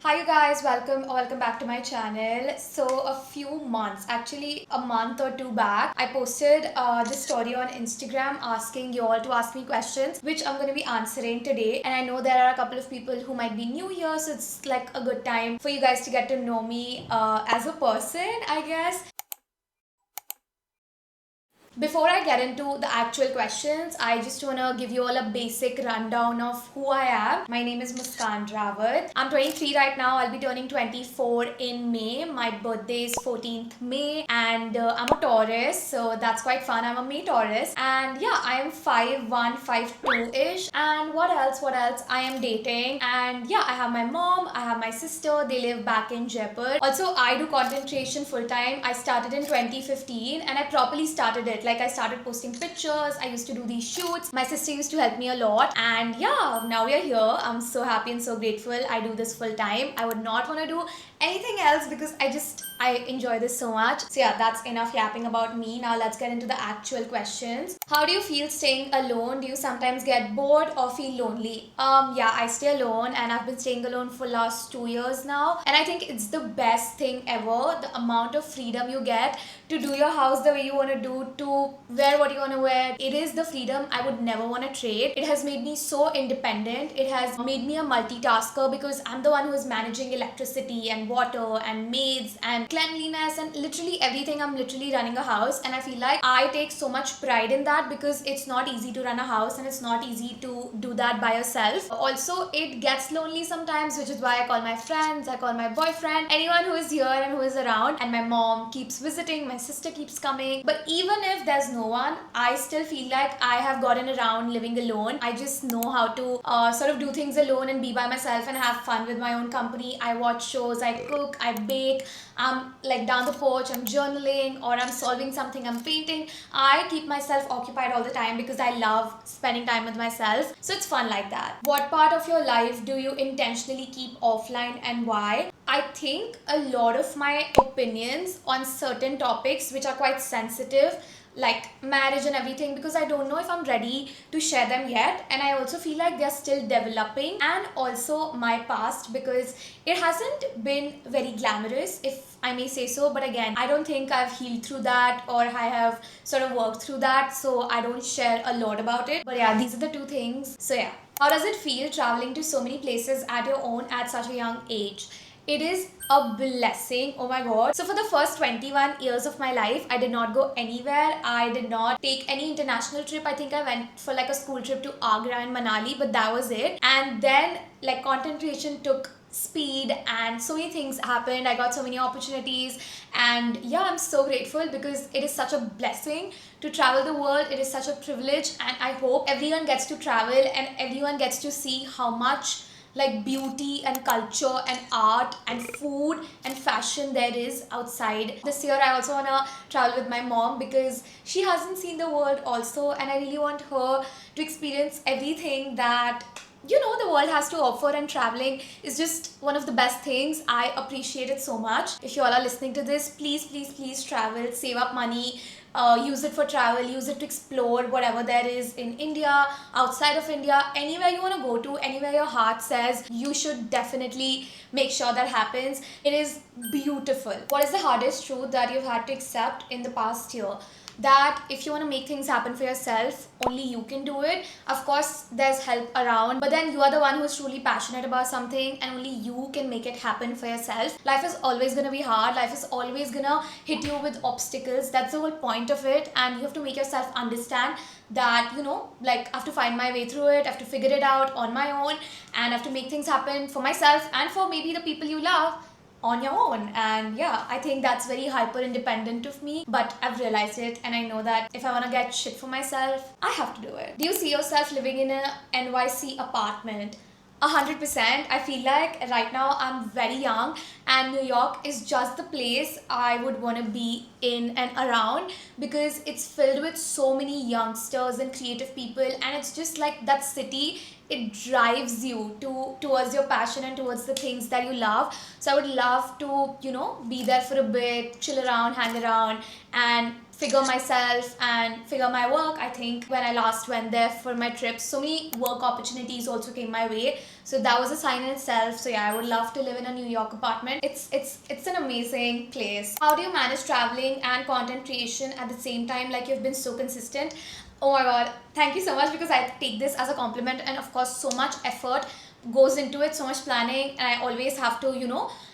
Hi you guys, welcome back to my channel. So a few months, actually a month or two back, I posted this story on Instagram asking you all to ask me questions which I'm going to be answering today. And I know there are a couple of people who might be new here, so it's like a good time for you guys to get to know me as a person, I guess. Before I get into the actual questions, I just want to give you all a basic rundown of who I am. My name is Muskan Rawat. I'm 23 right now. I'll be turning 24 in May. My birthday is 14th May and I'm a Taurus, so that's quite fun. I'm a May Taurus and yeah, I am 5'1", 5'2"-ish. And what else? I am dating and yeah, I have my mom, I have my sister. They live back in Jaipur. Also, I do content creation full time. I started in 2015 and I properly started it. Like I started posting pictures, I used to do these shoots. My sister used to help me a lot and yeah, now we are here. I'm so happy and so grateful. I do this full time. I would not want to do anything else because I enjoy this so much. So yeah, that's enough yapping about me. Now let's get into the actual questions. How do you feel staying alone? Do you sometimes get bored or feel lonely? Yeah, I stay alone and I've been staying alone for last 2 years now. And I think it's the best thing ever. The amount of freedom you get to do your house the way you want to do, to wear what you want to wear. It is the freedom I would never want to trade. It has made me so independent. It has made me a multitasker because I'm the one who is managing electricity and water and maids and cleanliness and literally everything. I'm literally running a house and I feel like I take so much pride in that because it's not easy to run a house and it's not easy to do that by yourself. Also, it gets lonely sometimes, which is why I call my friends, I call my boyfriend, anyone who is here and who is around. And my mom keeps visiting, my sister keeps coming. But even if there's no one, I still feel like I have gotten around living alone. I just know how to sort of do things alone and be by myself and have fun with my own company. I watch shows, I cook, I bake, I'm like down the porch, I'm journaling, or I'm solving something, I'm painting. I keep myself occupied all the time because I love spending time with myself. So it's fun like that. What part of your life do you intentionally keep offline and why? I think a lot of my opinions on certain topics which are quite sensitive, like marriage and everything, because I don't know if I'm ready to share them yet, and I also feel like they're still developing. And also my past, because it hasn't been very glamorous, if I may say so, but again, I don't think I've healed through that or I have sort of worked through that, so I don't share a lot about it. But yeah, these are the two things. So yeah, how does it feel traveling to so many places at your own at such a young age? It is a blessing. Oh my god. So for the first 21 years of my life, I did not go anywhere. I did not take any international trip. I think I went for like a school trip to Agra and Manali, but that was it. And then like content creation took speed and so many things happened. I got so many opportunities and yeah, I'm so grateful because it is such a blessing to travel the world. It is such a privilege and I hope everyone gets to travel and everyone gets to see how much like beauty and culture and art and food and fashion there is outside. This year I also want to travel with my mom because she hasn't seen the world also, and I really want her to experience everything that the world has to offer, and traveling is just one of the best things. I appreciate it so much. If you all are listening to this, please travel, save up money, use it for travel, use it to explore whatever there is in India, outside of India, anywhere you want to go to, anywhere your heart says you should definitely make sure that happens. It is beautiful. What is the hardest truth that you've had to accept in the past year? That if you want to make things happen for yourself, only you can do it. Of course, there's help around, but then you are the one who's truly passionate about something and only you can make it happen for yourself. Life is always going to be hard. Life is always going to hit you with obstacles. That's the whole point of it, and you have to make yourself understand that like I have to find my way through it. I have to figure it out on my own, and I have to make things happen for myself and for maybe the people you love on your own. And yeah, I think that's very hyper independent of me, but I've realized it and I know that if I want to get shit for myself, I have to do it. Do you see yourself living in a NYC apartment? 100%. I feel like right now I'm very young and New York is just the place I would want to be in and around because it's filled with so many youngsters and creative people, and it's just like that city it drives you towards your passion and towards the things that you love. So I would love to, be there for a bit, chill around, hang around, and figure myself and figure my work. I think when I last went there for my trip, so many work opportunities also came my way. So that was a sign in itself. So yeah, I would love to live in a New York apartment. It's an amazing place. How do you manage traveling and content creation at the same time? Like, you've been so consistent. Oh my god, thank you so much, because I take this as a compliment, and of course so much effort goes into it, so much planning, and I always have to,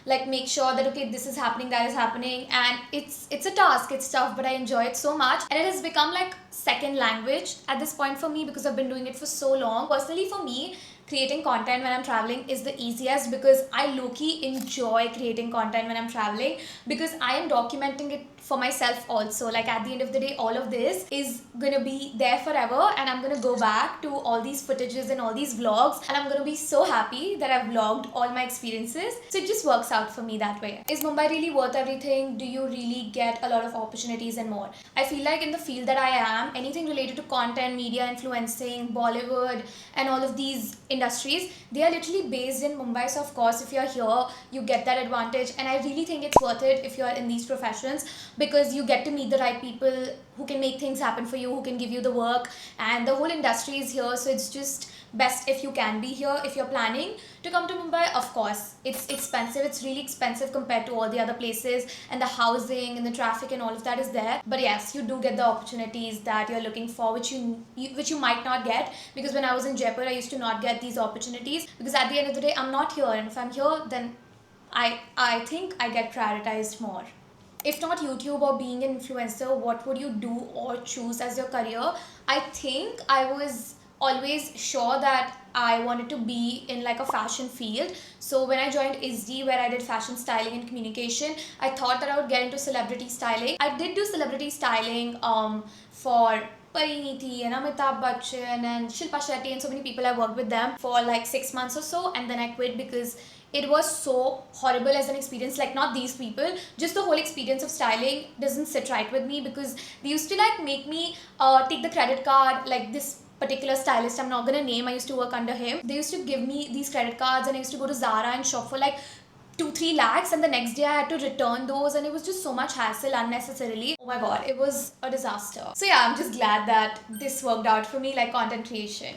like, make sure that okay, this is happening, that is happening, and it's a task, it's tough, but I enjoy it so much, and it has become like second language at this point for me, because I've been doing it for so long. Personally, for me, creating content when I'm traveling is the easiest, because I low-key enjoy creating content when I'm traveling, because I am documenting it for myself also. Like, at the end of the day, all of this is gonna be there forever, and I'm gonna go back to all these footages and all these vlogs, and I'm gonna be so happy that I've vlogged all my experiences. So it just works out for me that way. Is Mumbai really worth everything? Do you really get a lot of opportunities and more? I feel like in the field that I am, anything related to content, media influencing, Bollywood, and all of these industries, they are literally based in Mumbai. So of course, if you're here, you get that advantage, and I really think it's worth it if you're in these professions, because you get to meet the right people who can make things happen for you, who can give you the work, and the whole industry is here. So it's just best if you can be here. If you're planning to come to Mumbai, of course it's expensive, it's really expensive compared to all the other places, and the housing and the traffic and all of that is there, but yes, you do get the opportunities that you're looking for, which you might not get, because when I was in Jaipur, I used to not get these opportunities, because at the end of the day, I'm not here, and if I'm here, then I think I get prioritized more. If not YouTube or being an influencer, what would you do or choose as your career? I think I was always sure that I wanted to be in like a fashion field. So when I joined ISD, where I did fashion styling and communication, I thought that I would get into celebrity styling. I did do celebrity styling for Parineeti and Amitabh Bachchan and Shilpa Shetty and so many people. I worked with them for like 6 months or so, and then I quit because it was so horrible as an experience. Like, not these people, just the whole experience of styling doesn't sit right with me, because they used to like make me take the credit card, like this particular stylist, I'm not gonna name, I used to work under him. They used to give me these credit cards, and I used to go to Zara and shop for like 2-3 lakhs, and the next day I had to return those, and it was just so much hassle unnecessarily. Oh my god, it was a disaster. So yeah, I'm just glad that this worked out for me, like content creation.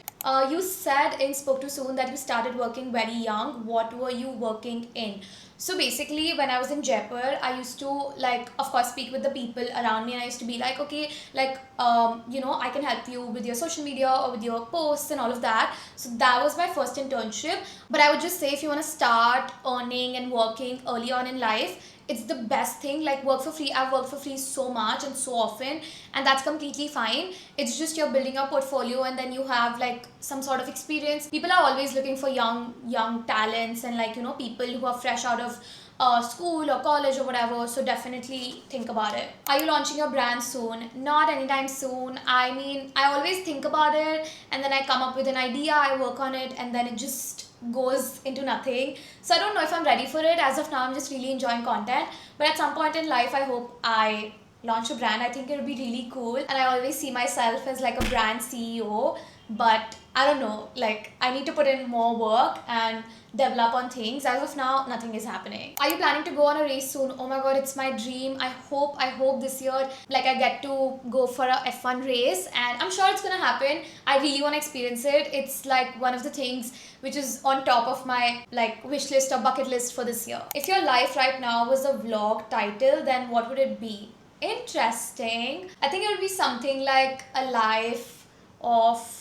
You said in Spoke Too Soon that you started working very young. What were you working in? So basically, when I was in Jaipur, I used to, like, of course, speak with the people around me, and I used to be like, okay, like, I can help you with your social media or with your posts and all of that. So that was my first internship. But I would just say, if you want to start earning and working early on in life, it's the best thing. Like, work for free. I've worked for free so much and so often, and that's completely fine. It's just you're building a portfolio, and then you have like some sort of experience. People are always looking for young talents, and like, people who are fresh out of school or college or whatever. So definitely think about it. Are you launching your brand soon? Not anytime soon. I mean, I always think about it, and then I come up with an idea, I work on it, and then it just goes into nothing. So I don't know if I'm ready for it. As of now, I'm just really enjoying content, but at some point in life, I hope I launch a brand. I think it'll be really cool, and I always see myself as like a brand CEO, but I don't know, like, I need to put in more work and develop on things. As of now, nothing is happening. Are you planning to go on a race soon? Oh my god, it's my dream. I hope this year, like, I get to go for a F1 race, and I'm sure it's gonna happen. I really want to experience it. It's like one of the things which is on top of my like wish list or bucket list for this year. If your life right now was a vlog title, then what would it be? Interesting. I think it would be something like a life of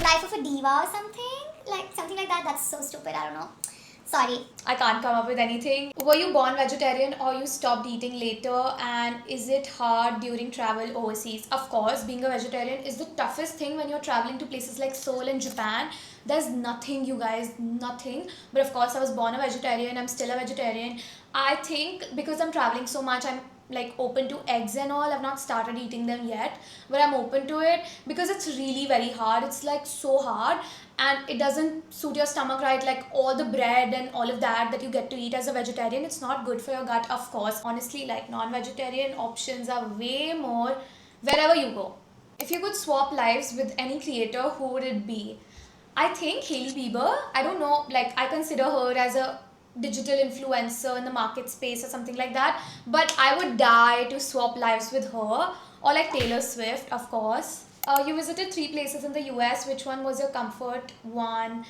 a diva or something, like something like that. That's so stupid, I don't know, sorry. I can't come up with anything. Were you born vegetarian or you stopped eating later? And is it hard during travel overseas? Of course, being a vegetarian is the toughest thing when you're traveling to places like Seoul and Japan. There's nothing, you guys, nothing. But of course, I was born a vegetarian. I'm still a vegetarian. I think because I'm traveling so much, I'm like open to eggs and all. I've not started eating them yet, but I'm open to it because it's really very hard. It's like so hard, and it doesn't suit your stomach, right? Like, all the bread and all of that you get to eat as a vegetarian, it's not good for your gut. Of course, honestly, like, non-vegetarian options are way more wherever you go. If you could swap lives with any creator, who would it be? I think Hailey Bieber. I don't know, like I consider her as a digital influencer in the market space or something like that. But I would die to swap lives with her, or like Taylor Swift, of course. You visited 3 places in the US. Which one was your comfort one?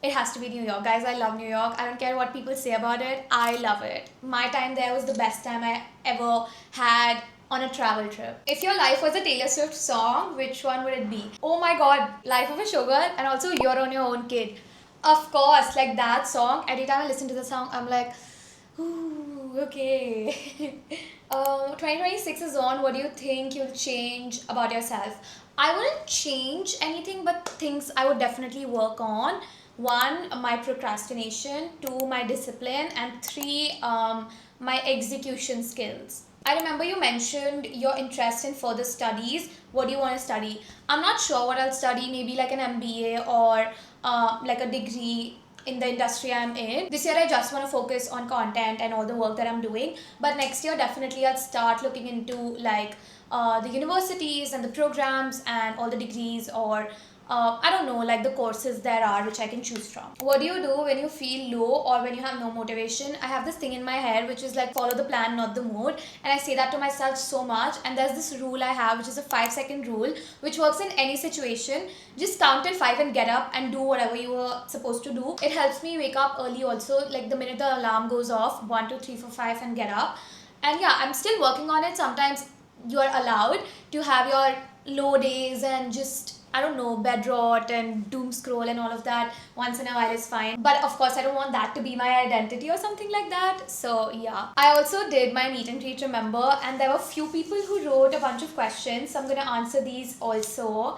It has to be New York, guys. I love New York. I don't care what people say about it. I love it. My time there was the best time I ever had on a travel trip. If your life was a Taylor Swift song, which one would it be? Oh my god, Life of a Showgirl, and also You're on Your Own Kid. Of course, like that song, every time I listen to the song, I'm like, ooh, okay. 2026 is on. What do you think you'll change about yourself? I wouldn't change anything, but things I would definitely work on. One, my procrastination. Two, my discipline. And three, my execution skills. I remember you mentioned your interest in further studies. What do you want to study? I'm not sure what I'll study, maybe like an MBA or like a degree in the industry I'm in. This year I just want to focus on content and all the work that I'm doing. But next year definitely I'll start looking into like the universities and the programs and all the degrees, or I don't know, like the courses there are which I can choose from. What do you do when you feel low or when you have no motivation? I have this thing in my head which is like follow the plan, not the mood. And I say that to myself so much. And there's this rule I have which is a 5-second rule which works in any situation. Just count till 5 and get up and do whatever you were supposed to do. It helps me wake up early also. Like the minute the alarm goes off, 1, 2, 3, 4, 5 and get up. And yeah, I'm still working on it. Sometimes you are allowed to have your low days and just, I don't know, bed rot and doom scroll and all of that once in a while is fine. But of course, I don't want that to be my identity or something like that. So yeah. I also did my meet and greet, remember? And there were few people who wrote a bunch of questions. So I'm going to answer these also.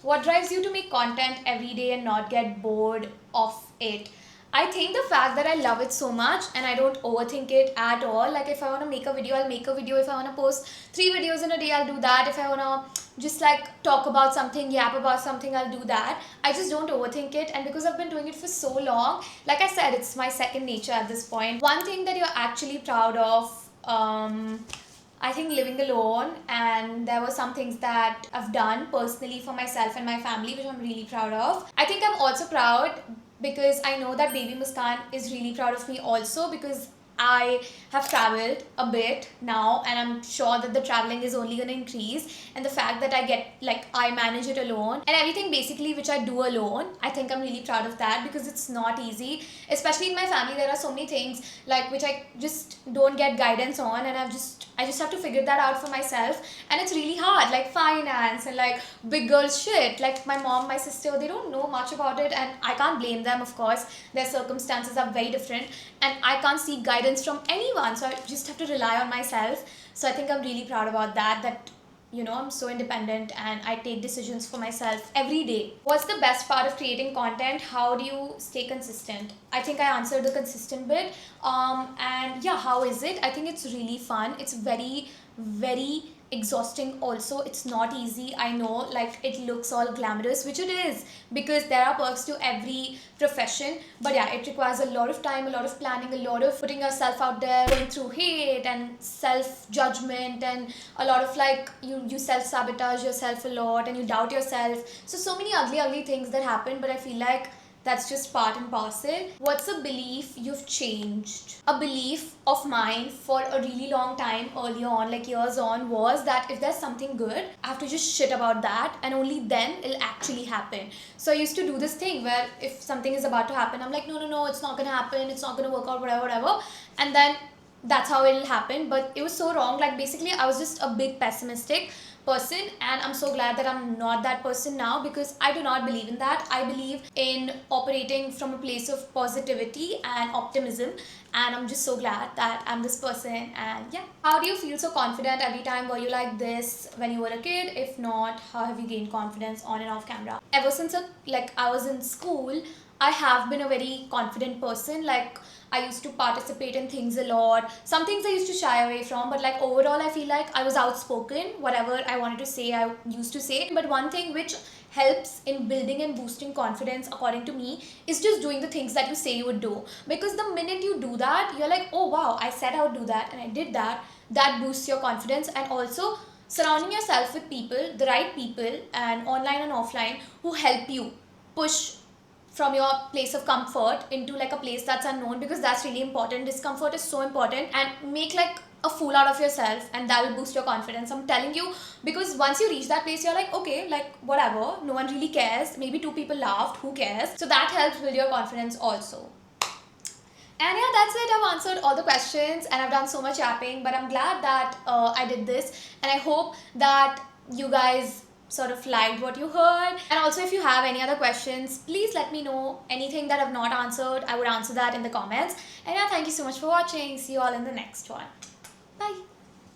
What drives you to make content every day and not get bored of it? I think the fact that I love it so much and I don't overthink it at all. Like if I want to make a video, I'll make a video. If I want to post 3 videos in a day, I'll do that. If I want to just like talk about something, yap about something, I'll do that. I just don't overthink it. And because I've been doing it for so long, like I said, it's my second nature at this point. One thing that you're actually proud of, I think living alone, and there were some things that I've done personally for myself and my family which I'm really proud of. I think I'm also proud because I know that baby Muskan is really proud of me also, because I have traveled a bit now and I'm sure that the traveling is only going to increase, and the fact that I manage it alone and everything basically which I do alone, I think I'm really proud of that because it's not easy. Especially in my family there are so many things like which I just don't get guidance on, and I just have to figure that out for myself, and it's really hard, like finance and like big girl shit. Like my mom, my sister, they don't know much about it, and I can't blame them. Of course their circumstances are very different and I can't seek guidance from anyone, so I just have to rely on myself. So I think I'm really proud about that you know, I'm so independent and I take decisions for myself every day. What's the best part of creating content? How do you stay consistent? I think I answered the consistent bit. And yeah, how is it? I think it's really fun. It's very, very exhausting also. It's not easy. I know, like it looks all glamorous, which it is, because there are perks to every profession, but yeah, it requires a lot of time, a lot of planning, a lot of putting yourself out there, going through hate and self-judgment, and a lot of like you self-sabotage yourself a lot and you doubt yourself. So many ugly things that happen, but I feel like that's just part and parcel. What's a belief you've changed? A belief of mine for a really long time earlier on, like years on, was that if there's something good, I have to just shit about that and only then it'll actually happen. So I used to do this thing where if something is about to happen, I'm like, no, it's not gonna happen, it's not gonna work out, whatever. And then that's how it'll happen. But it was so wrong. Like basically I was just a big pessimistic person, and I'm so glad that I'm not that person now, because I do not believe in that. I believe in operating from a place of positivity and optimism, and I'm just so glad that I'm this person. And yeah, how do you feel so confident every time? Were you like this when you were a kid? If not, how have you gained confidence on and off camera? Ever since I was in school, I have been a very confident person. Like I used to participate in things a lot. Some things I used to shy away from, but like overall I feel like I was outspoken. Whatever I wanted to say, I used to say. But one thing which helps in building and boosting confidence, according to me, is just doing the things that you say you would do. Because the minute you do that, you're like, oh wow, I said I would do that and I did that. That boosts your confidence. And also surrounding yourself with people, the right people, and online and offline, who help you push from your place of comfort into like a place that's unknown, because that's really important. Discomfort is so important, and make like a fool out of yourself, and that will boost your confidence. I'm telling you, because once you reach that place, you're like, okay, like whatever, no one really cares. Maybe 2 people laughed, who cares? So that helps build your confidence also. And yeah, that's it. I've answered all the questions and I've done so much yapping, but I'm glad that I did this, and I hope that you guys sort of liked what you heard. And also, if you have any other questions, please let me know. Anything that I've not answered, I would answer that in the comments. And yeah, thank you so much for watching. See you all in the next one. Bye.